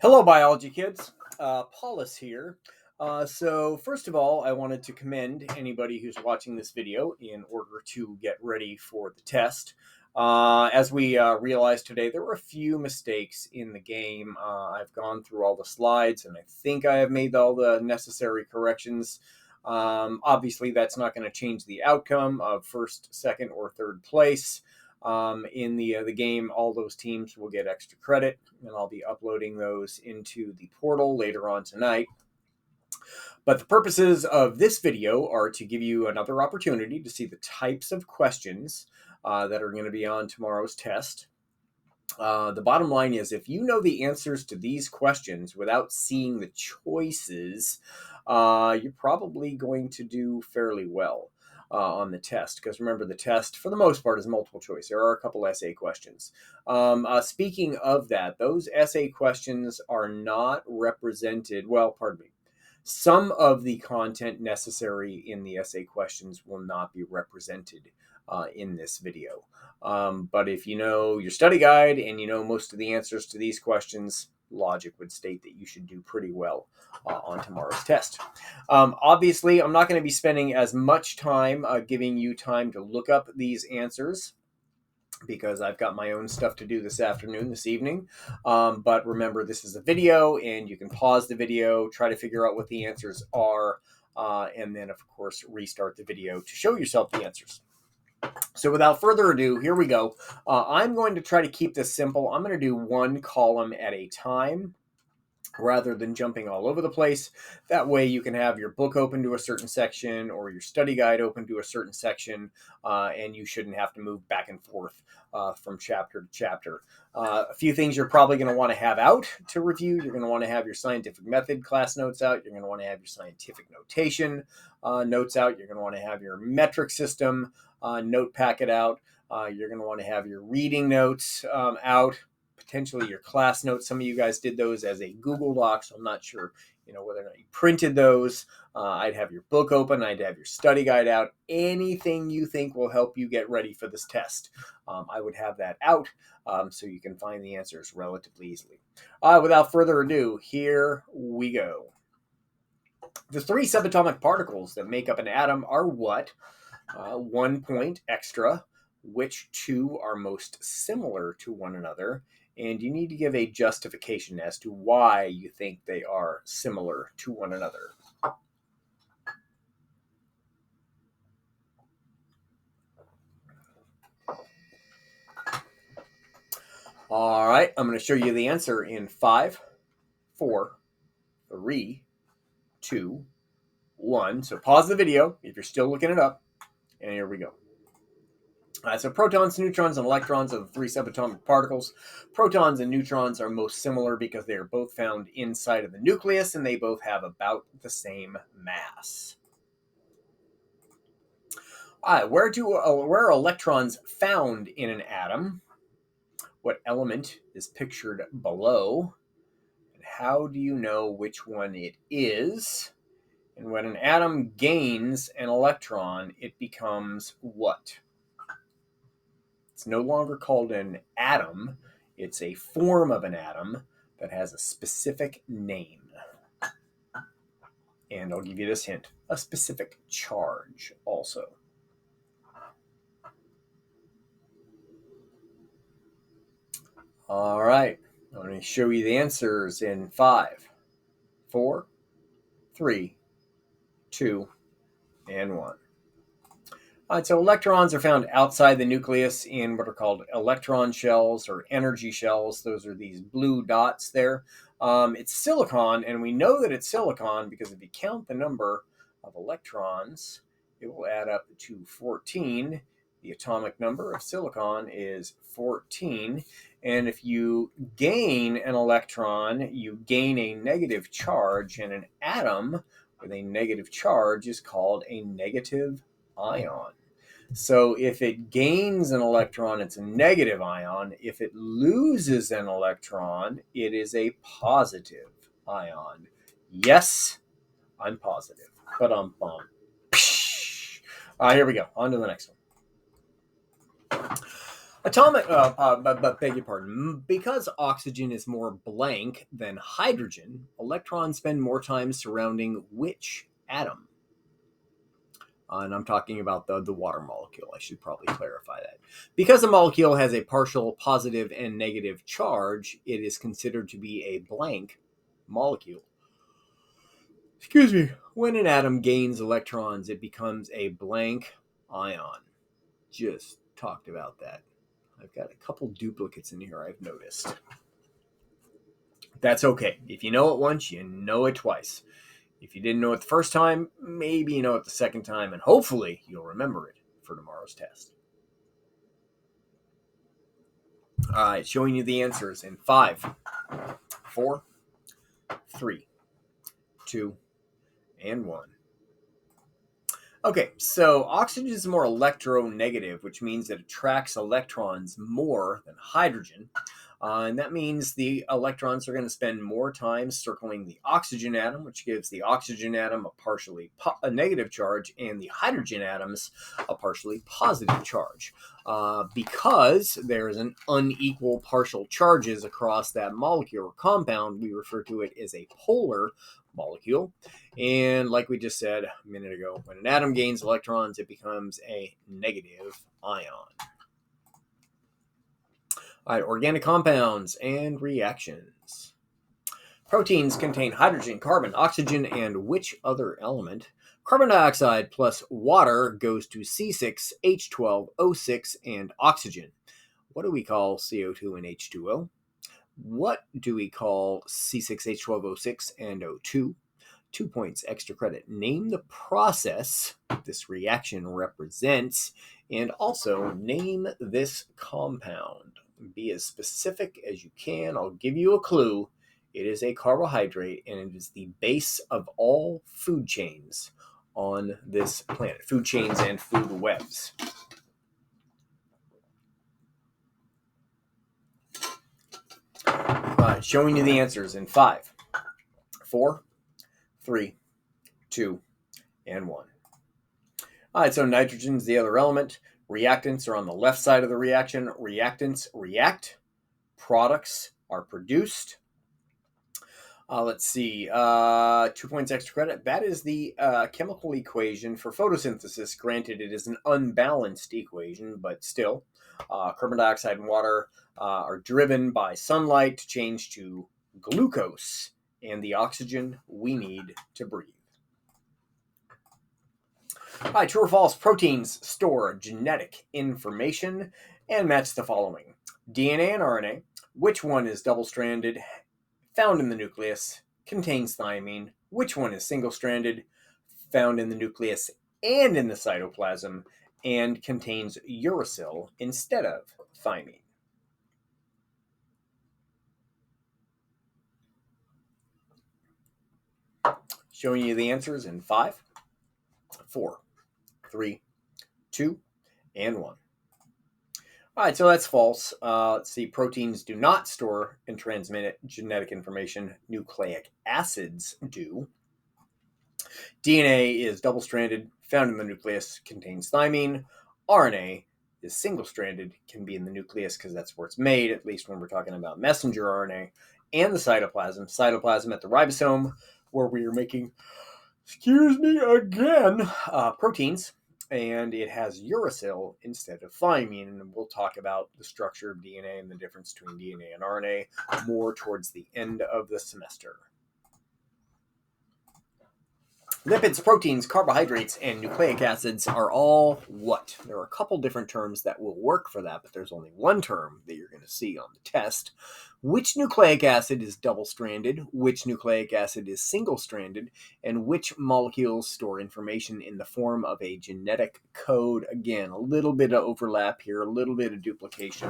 Hello, biology kids. Paulus here. So, first of all, I wanted to commend anybody who's watching this video in order to get ready for the test. As we realized today, there were a few mistakes in the game. I've gone through all the slides and I think I have made all the necessary corrections. Obviously, that's not going to change the outcome of first, second, or third place. In the game, all those teams will get extra credit, and I'll be uploading those into the portal later on tonight. But the purposes of this video are to give you another opportunity to see the types of questions that are going to be on tomorrow's test. The bottom line is, if you know the answers to these questions without seeing the choices, you're probably going to do fairly well on the test. Because remember, the test, for the most part, is multiple choice. There are a couple essay questions. Speaking of that, those essay questions are not represented. Well, pardon me. Some of the content necessary in the essay questions will not be represented in this video. But if you know your study guide and you know most of the answers to these questions, logic would state that you should do pretty well on tomorrow's test. Obviously, I'm not going to be spending as much time giving you time to look up these answers, because I've got my own stuff to do this evening. But remember, this is a video, and you can pause the video, try to figure out what the answers are, and then, of course, restart the video to show yourself the answers. So without further ado, here we go. I'm going to try to keep this simple. I'm going to do one column at a time, rather than jumping all over the place. That way you can have your book open to a certain section or your study guide open to a certain section, and you shouldn't have to move back and forth from chapter to chapter. A few things you're probably going to want to have out to review. You're going to want to have your scientific method class notes out. You're going to want to have your scientific notation notes out. You're going to want to have your metric system note packet out. You're going to want to have your reading notes out. Potentially your class notes. Some of you guys did those as a Google Doc, so I'm not sure, whether or not you printed those. I'd have your book open. I'd have your study guide out. Anything you think will help you get ready for this test, I would have that out, so you can find the answers relatively easily. Without further ado, here we go. The three subatomic particles that make up an atom are what? 1 point extra. Which two are most similar to one another? And you need to give a justification as to why you think they are similar to one another. All right, I'm going to show you the answer in 5, 4, 3, 2, 1. So pause the video if you're still looking it up. And here we go. So protons, neutrons, and electrons are the three subatomic particles. Protons and neutrons are most similar because they are both found inside of the nucleus, and they both have about the same mass. Where are electrons found in an atom? What element is pictured below? And how do you know which one it is? And when an atom gains an electron, it becomes what? It's no longer called an atom. It's a form of an atom that has a specific name. And I'll give you this hint: a specific charge also. All right, I'm going to show you the answers in 5, 4, 3, 2, and 1. All right, so electrons are found outside the nucleus in what are called electron shells or energy shells. Those are these blue dots there. It's silicon, and we know that it's silicon because if you count the number of electrons, it will add up to 14. The atomic number of silicon is 14. And if you gain an electron, you gain a negative charge, and an atom with a negative charge is called a negative ion. So if it gains an electron, it's a negative ion. If it loses an electron, it is a positive ion. Yes, I'm positive. Here we go. On to the next one. Beg your pardon. Because oxygen is more blank than hydrogen, electrons spend more time surrounding which atom? And I'm talking about the water molecule. I should probably clarify that. Because a molecule has a partial positive and negative charge, it is considered to be a blank molecule. Excuse me. When an atom gains electrons, it becomes a blank ion. Just talked about that. I've got a couple duplicates in here I've noticed. That's okay. If you know it once, you know it twice. If you didn't know it the first time, maybe you know it the second time, and hopefully you'll remember it for tomorrow's test. All right, showing you the answers in 5, 4, 3, 2, and 1. Okay, so oxygen is more electronegative, which means it attracts electrons more than hydrogen. And that means the electrons are going to spend more time circling the oxygen atom, which gives the oxygen atom a negative charge, and the hydrogen atoms a partially positive charge. Because there is an unequal partial charges across that molecule or compound, we refer to it as a polar molecule. And like we just said a minute ago, when an atom gains electrons, it becomes a negative ion. All right, organic compounds and reactions. Proteins contain hydrogen, carbon, oxygen, and which other element? Carbon dioxide plus water goes to C6H12O6 and oxygen. What do we call CO2 and H2O? What do we call C6H12O6 and O2? 2 points extra credit. Name the process this reaction represents, and also name this compound. Be as specific as you can. I'll give you a clue. It is a carbohydrate, and it is the base of all food chains on this planet. Food chains and food webs. Showing you the answers in 5, 4, 3, 2, and 1. All right, so nitrogen is the other element. Reactants are on the left side of the reaction. Reactants react. Products are produced. Let's see. 2 points extra credit. That is the chemical equation for photosynthesis. Granted, it is an unbalanced equation, but still. Carbon dioxide and water are driven by sunlight to change to glucose and the oxygen we need to breathe. All right, true or false? Proteins store genetic information and match the following. DNA and RNA. Which one is double-stranded? Found in the nucleus. Contains thymine. Which one is single-stranded? Found in the nucleus and in the cytoplasm, and contains uracil instead of thymine. Showing you the answers in 5, 4, 3, 2, and 1. All right, so that's false. Let's see. Proteins do not store and transmit genetic information. Nucleic acids do. DNA is double-stranded, found in the nucleus, contains thymine. RNA is single-stranded, can be in the nucleus because that's where it's made, at least when we're talking about messenger RNA. And the cytoplasm. Cytoplasm at the ribosome, where we are making, proteins. And it has uracil instead of thymine. And we'll talk about the structure of DNA and the difference between DNA and RNA more towards the end of the semester. Lipids, proteins, carbohydrates, and nucleic acids are all what? There are a couple different terms that will work for that, but there's only one term that you're going to see on the test. Which nucleic acid is double-stranded? Which nucleic acid is single-stranded? And which molecules store information in the form of a genetic code? Again, a little bit of overlap here, a little bit of duplication.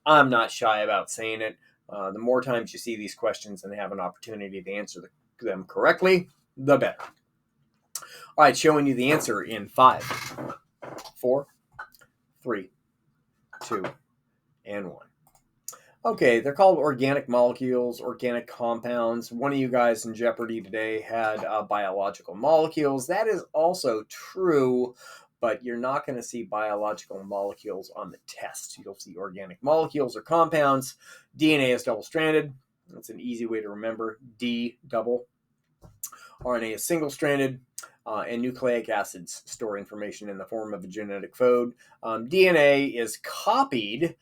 I'm not shy about saying it. The more times you see these questions and have an opportunity to answer them correctly, the better. All right, showing you the answer in 5, 4, 3, 2, and 1. Okay, they're called organic molecules, organic compounds. One of you guys in Jeopardy today had biological molecules. That is also true, but you're not going to see biological molecules on the test. You'll see organic molecules or compounds. DNA is double-stranded. That's an easy way to remember. D, double. RNA is single-stranded. And nucleic acids store information in the form of a genetic code. DNA is copied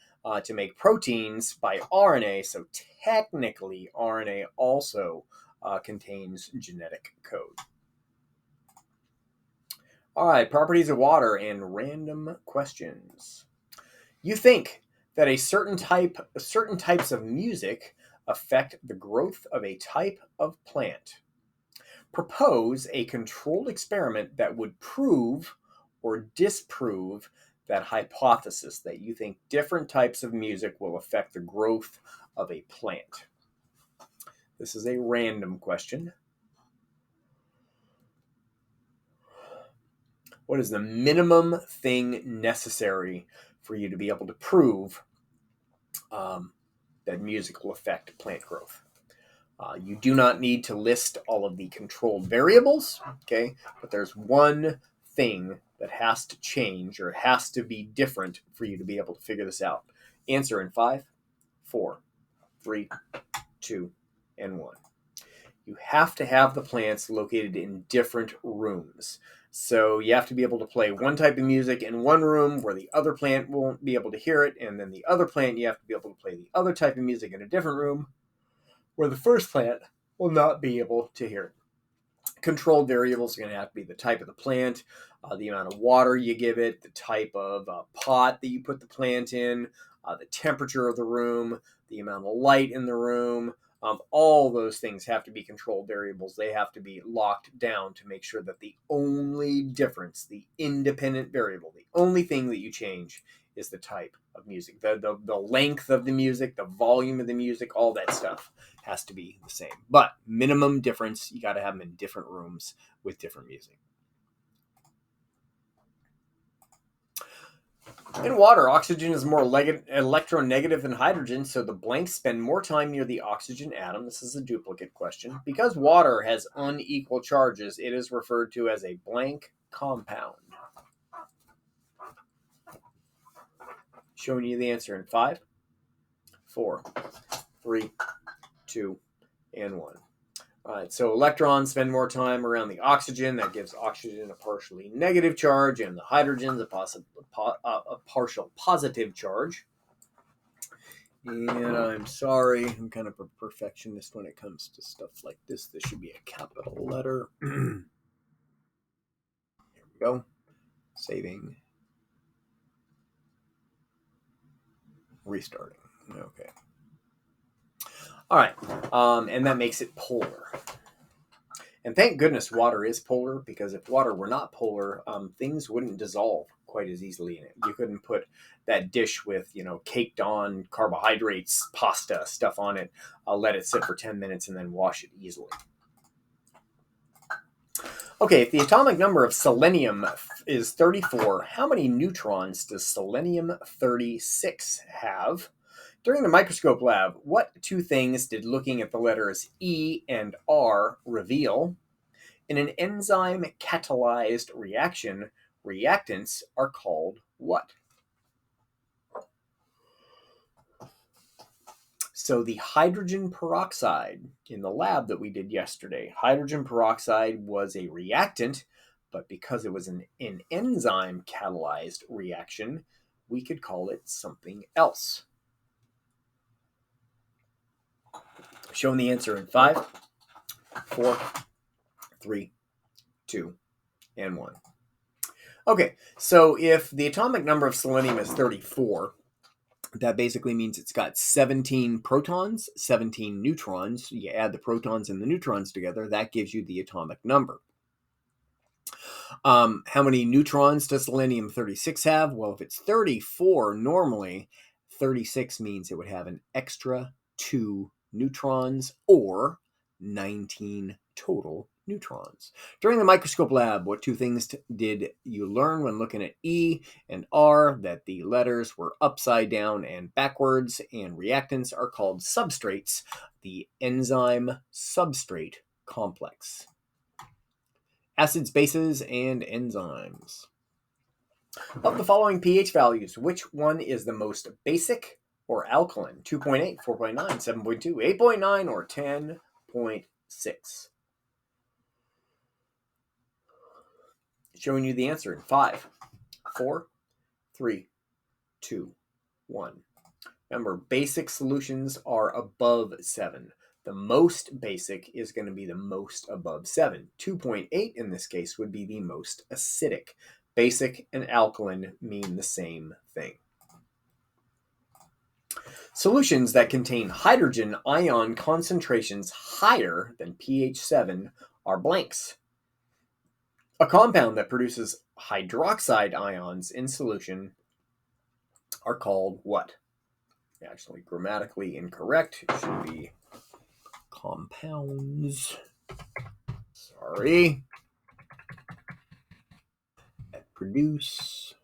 to make proteins by RNA, so technically RNA also contains genetic code. All right, properties of water and random questions. You think that certain types of music affect the growth of a type of plant. Propose a controlled experiment that would prove or disprove that hypothesis, that you think different types of music will affect the growth of a plant. This is a random question. What is the minimum thing necessary for you to be able to prove that music will affect plant growth? You do not need to list all of the controlled variables, okay? But there's one thing that has to change or has to be different for you to be able to figure this out. Answer in 5, 4, 3, 2, and 1. You have to have the plants located in different rooms. So you have to be able to play one type of music in one room where the other plant won't be able to hear it, and then the other plant, you have to be able to play the other type of music in a different room where the first plant will not be able to hear it. Controlled variables are going to have to be the type of the plant, the amount of water you give it, the type of pot that you put the plant in, the temperature of the room, the amount of light in the room. All those things have to be controlled variables. They have to be locked down to make sure that the only difference, the independent variable, the only thing that you change is the type of music. The length of the music, the volume of the music, all that stuff has to be the same. But minimum difference, you got to have them in different rooms with different music. In water, oxygen is more electronegative than hydrogen, so the blanks spend more time near the oxygen atom. This is a duplicate question. Because water has unequal charges, it is referred to as a blank compound. Showing you the answer in 5, 4, 3, 2, and 1. All right, so electrons spend more time around the oxygen. That gives oxygen a partially negative charge, and the hydrogen's a partial positive charge. And I'm sorry, I'm kind of a perfectionist when it comes to stuff like this. This should be a capital letter. Here we go. Saving. Restarting. Okay. All right, and that makes it polar. And thank goodness water is polar, because if water were not polar, things wouldn't dissolve quite as easily in it. You couldn't put that dish with, caked on carbohydrates, pasta, stuff on it, let it sit for 10 minutes and then wash it easily. Okay, if the atomic number of selenium is 34, how many neutrons does selenium-36 have? During the microscope lab, what two things did looking at the letters E and R reveal? In an enzyme catalyzed reaction, reactants are called what? So the hydrogen peroxide in the lab that we did yesterday, hydrogen peroxide was a reactant, but because it was an enzyme catalyzed reaction, we could call it something else. Showing the answer in 5, 4, 3, 2, and 1. Okay, so if the atomic number of selenium is 34, that basically means it's got 17 protons, 17 neutrons. You add the protons and the neutrons together, that gives you the atomic number. How many neutrons does selenium-36 have? Well, if it's 34 normally, 36 means it would have an extra 2 neutrons, or 19 total neutrons. During the microscope lab, what two things did you learn when looking at E and R? That the letters were upside down and backwards, and reactants are called substrates, the enzyme-substrate complex. Acids, bases, and enzymes. Of the following pH values, which one is the most basic or alkaline? 2.8, 4.9, 7.2, 8.9, or 10.6? Showing you the answer in 5, 4, 3, 2, 1. Remember, basic solutions are above 7. The most basic is going to be the most above 7. 2.8 in this case would be the most acidic. Basic and alkaline mean the same thing. Solutions that contain hydrogen ion concentrations higher than pH 7 are blanks. A compound that produces hydroxide ions in solution are called what? Actually, grammatically incorrect. It should be compounds. Sorry. That produce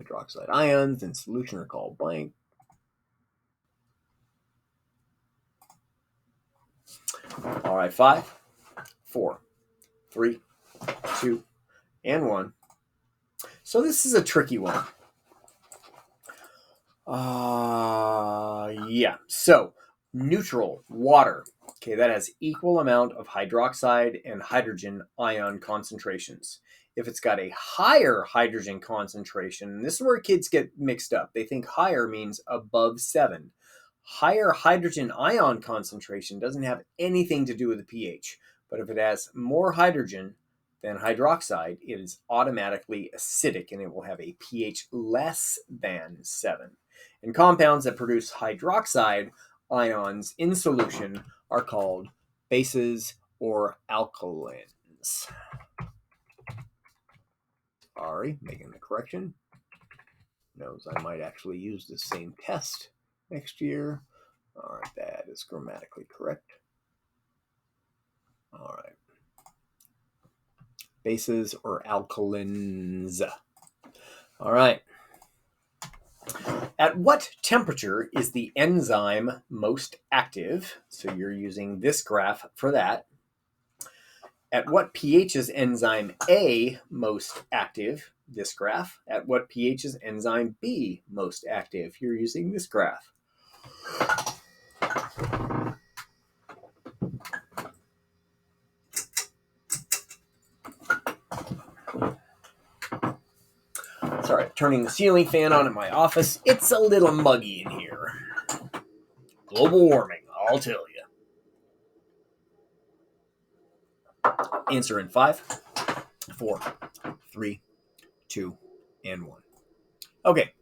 hydroxide ions in solution are called blank. All right, 5, 4, 3, 2, and 1. So this is a tricky one. Yeah. So neutral water. Okay, that has equal amount of hydroxide and hydrogen ion concentrations. If it's got a higher hydrogen concentration, this is where kids get mixed up. They think higher means above 7. Higher hydrogen ion concentration doesn't have anything to do with the pH. But if it has more hydrogen than hydroxide, it is automatically acidic and it will have a pH less than 7. And compounds that produce hydroxide ions in solution are called bases or alkalines. Sorry, making the correction. Knows I might actually use the same test next year. All right, that is grammatically correct. All right. Bases or alkalines. All right. At what temperature is the enzyme most active? So you're using this graph for that. At what pH is enzyme A most active? This graph. At what pH is enzyme B most active? You're using this graph. Sorry, turning the ceiling fan on in my office. It's a little muggy in here. Global warming, I'll tell you. Answer in 5, 4, 3, 2, and 1. Okay,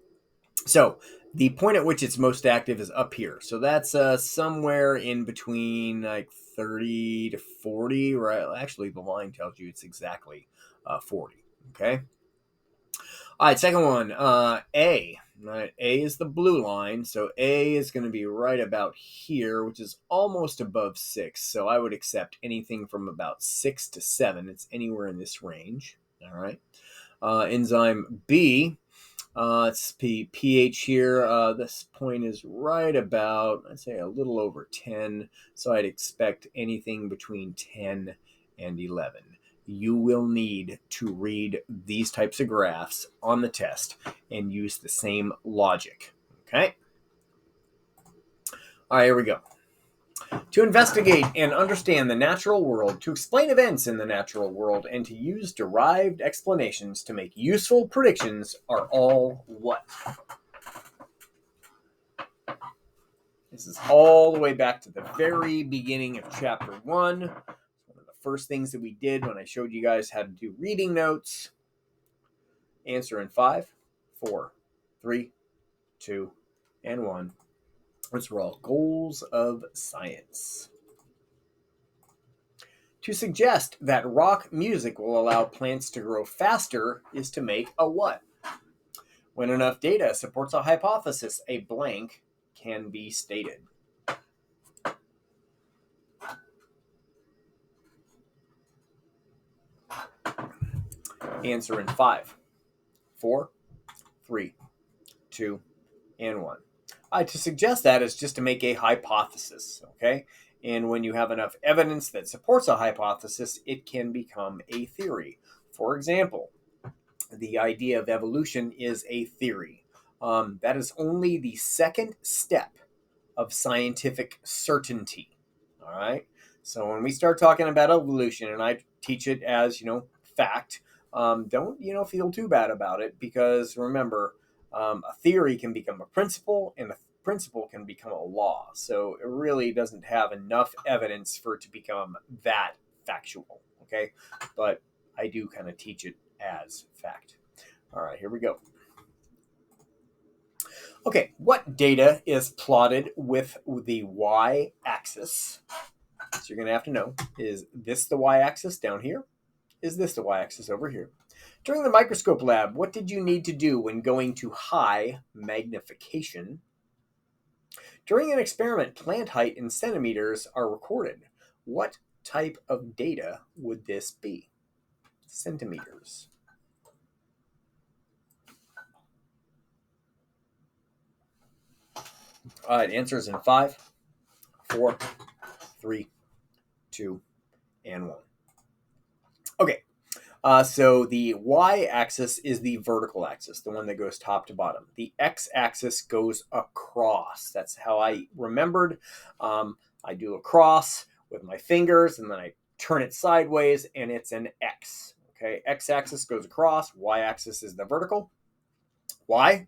so the point at which it's most active is up here. So that's somewhere in between like 30 to 40, right? Actually, the line tells you it's exactly 40, okay? All right, second one, A. Right, A is the blue line, so A is going to be right about here, which is almost above 6. So I would accept anything from about 6 to 7. It's anywhere in this range. All right. Enzyme B, it's pH here. This point is right about, I'd say, a little over 10. So I'd expect anything between 10 and 11. You will need to read these types of graphs on the test and use the same logic. Okay? All right, here we go. To investigate and understand the natural world, to explain events in the natural world, and to use derived explanations to make useful predictions are all what? This is all the way back to the very beginning of chapter 1. One of the first things that we did when I showed you guys how to do reading notes. Answer in 5, 4, 3, 2, and 1. Those were all goals of science. To suggest that rock music will allow plants to grow faster is to make a what? When enough data supports a hypothesis, a blank can be stated. Answer in 5, 4, 3, 2, and 1. To suggest that is just to make a hypothesis, okay? And when you have enough evidence that supports a hypothesis, it can become a theory. For example, the idea of evolution is a theory. That is only the second step of scientific certainty. All right. So when we start talking about evolution, and I teach it as fact, don't feel too bad about it, because remember, a theory can become a principle, and a principle can become a law. So it really doesn't have enough evidence for it to become that factual. Okay, but I do kind of teach it as fact. All right, here we go. Okay, what data is plotted with the y-axis? So you're going to have to know, is this the y-axis down here? Is this the y-axis over here? During the microscope lab, what did you need to do when going to high magnification? During an experiment, plant height in centimeters are recorded. What type of data would this be? Centimeters. All right, answers in 5, 4, 3, 2, and 1. Okay, so the y-axis is the vertical axis, the one that goes top to bottom. The x-axis goes across. That's how I remembered. I do a cross with my fingers, and then I turn it sideways, and it's an X. Okay, x-axis goes across, y-axis is the vertical. Why?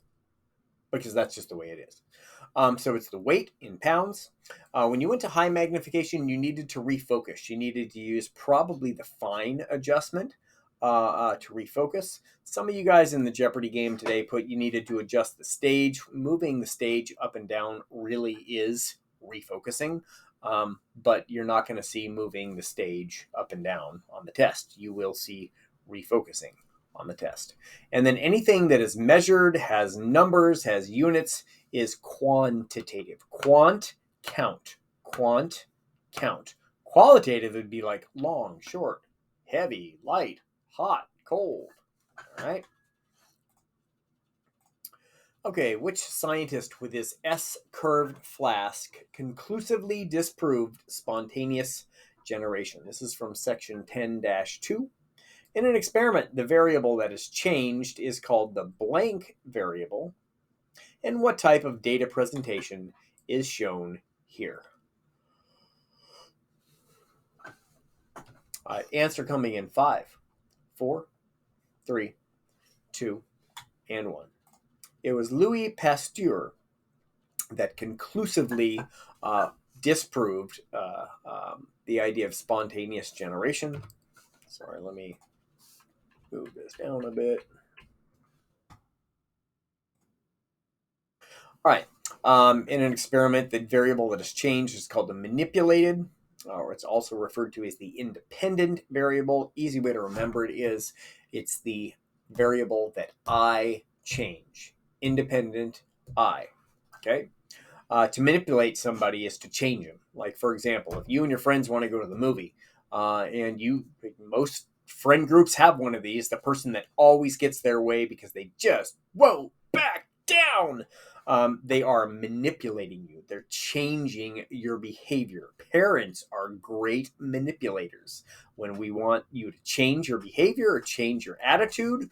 Because that's just the way it is. So it's the weight in pounds. When you went to high magnification, you needed to refocus. You needed to use probably the fine adjustment to refocus. Some of you guys in the Jeopardy game today put you needed to adjust the stage. Moving the stage up and down really is refocusing, but you're not going to see moving the stage up and down on the test. You will see refocusing on the test. And then anything that is measured, has numbers, has units, is quantitative. Quant, count. Quant, count. Qualitative would be like long, short, heavy, light, hot, cold. All right. Okay, which scientist with his S-curved flask conclusively disproved spontaneous generation? This is from section 10-2. In an experiment, the variable that is changed is called the blank variable. And what type of data presentation is shown here? Answer coming in 5, 4, 3, 2, and 1. It was Louis Pasteur that conclusively disproved the idea of spontaneous generation. Sorry, let me move this down a bit. All right. In an experiment, the variable that is changed is called the manipulated, or it's also referred to as the independent variable. Easy way to remember it is it's the variable that I change. Independent I. Okay? To manipulate somebody is to change them. Like, for example, if you and your friends want to go to the movie, and most friend groups have one of these, the person that always gets their way because they just won't back down. They are manipulating you. They're changing your behavior. Parents are great manipulators. When we want you to change your behavior or change your attitude,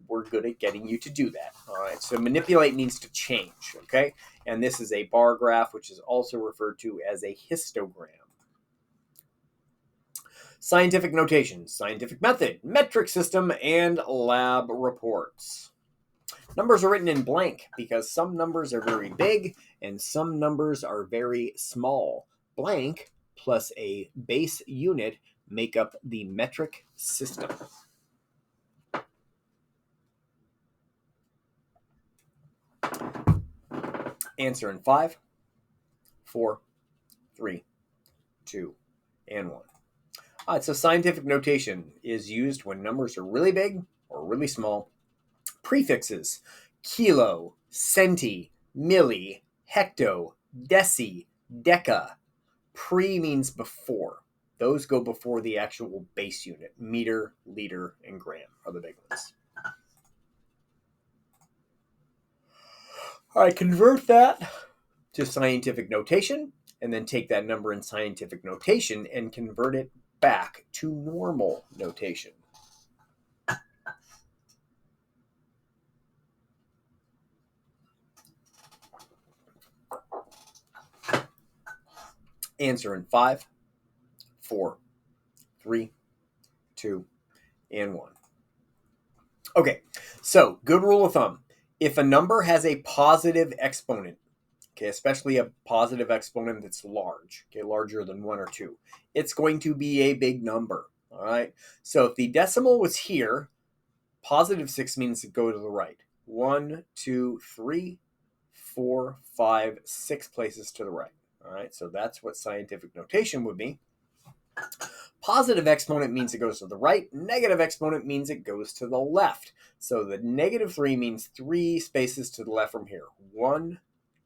we're good at getting you to do that. All right, so manipulate means to change, okay? And this is a bar graph, which is also referred to as a histogram. Scientific notation, scientific method, metric system, and lab reports. Numbers are written in blank because some numbers are very big and some numbers are very small. Blank plus a base unit make up the metric system. Answer in 5, 4, 3, 2, and 1. So scientific notation is used when numbers are really big or really small. Prefixes: kilo, centi, milli, hecto, deci, deca. Pre means before. Those go before the actual base unit. Meter, liter, and gram are the big ones. All right, convert that to scientific notation, and then take that number in scientific notation and convert it back to normal notation. Answer in 5, 4, 3, 2, and 1. Okay, so good rule of thumb. If a number has a positive exponent, okay, especially a positive exponent that's large, okay, larger than 1 or 2, it's going to be a big number, all right? So if the decimal was here, positive 6 means to go to the right. 1, 2, 3, 4, 5, 6 places to the right, all right? So that's what scientific notation would be. Positive exponent means it goes to the right. Negative exponent means it goes to the left. So the negative 3 means 3 spaces to the left from here. 1,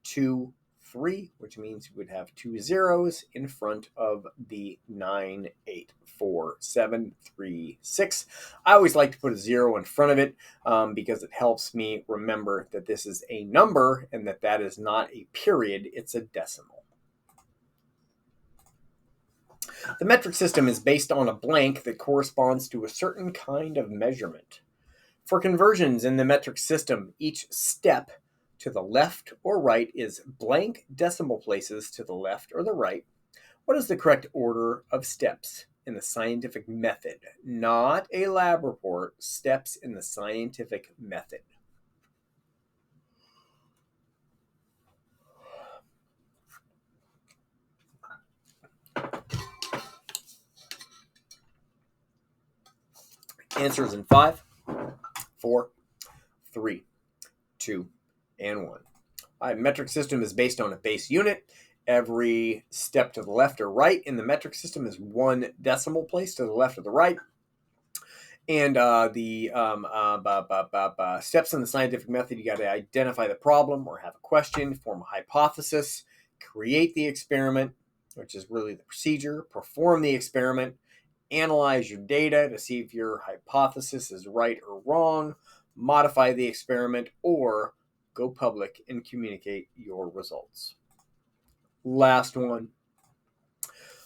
2, 3, which means we would have 2 zeros in front of the 9, 8, 4, 7, 3, 6. I always like to put a 0 in front of it because it helps me remember that this is a number and that is not a period, it's a decimal. The metric system is based on a blank that corresponds to a certain kind of measurement. For conversions in the metric system, each step to the left or right is blank decimal places to the left or the right. What is the correct order of steps in the scientific method? Not a lab report, steps in the scientific method. Answers in 5, 4, 3, 2, and 1. All right, metric system is based on a base unit. Every step to the left or right in the metric system is 1 decimal place to the left or the right. And the steps in the scientific method, you got to identify the problem or have a question, form a hypothesis, create the experiment, which is really the procedure, perform the experiment, analyze your data to see if your hypothesis is right or wrong, modify the experiment, or go public and communicate your results. Last one.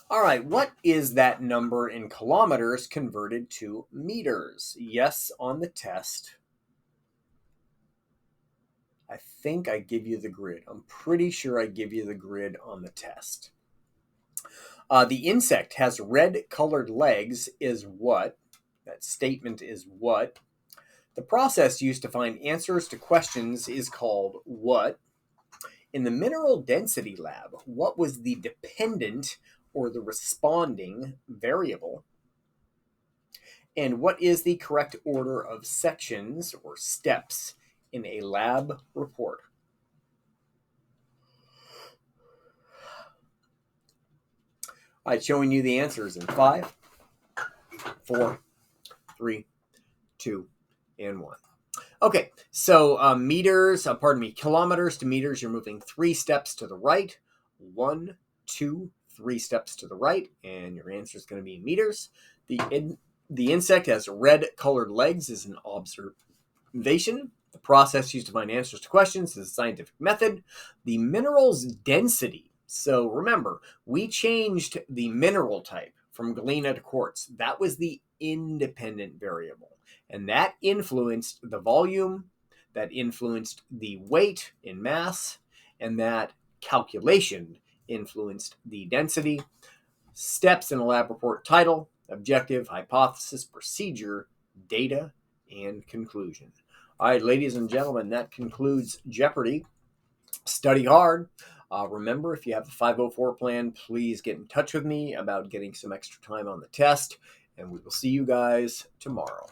All right, what is that number in kilometers converted to meters? Yes, on the test. I think I give you the grid. I'm pretty sure I give you the grid on the test. The insect has red colored legs is what? That statement is what? The process used to find answers to questions is called what? In the mineral density lab, what was the dependent or the responding variable? And what is the correct order of sections or steps in a lab report? All right, showing you the answers in 5, 4, 3, 2, and 1. Okay, so kilometers to meters, you're moving 3 steps to the right. 1, 2, 3 steps to the right, and your answer is going to be in meters. The insect has red colored legs is an observation. The process used to find answers to questions is a scientific method. The mineral's density. So remember, we changed the mineral type from galena to quartz. That was the independent variable. And that influenced the volume, that influenced the weight in mass, and that calculation influenced the density. Steps in a lab report: title, objective, hypothesis, procedure, data, and conclusion. All right, ladies and gentlemen, that concludes Jeopardy! Study hard. Remember, if you have the 504 plan, please get in touch with me about getting some extra time on the test, and we will see you guys tomorrow.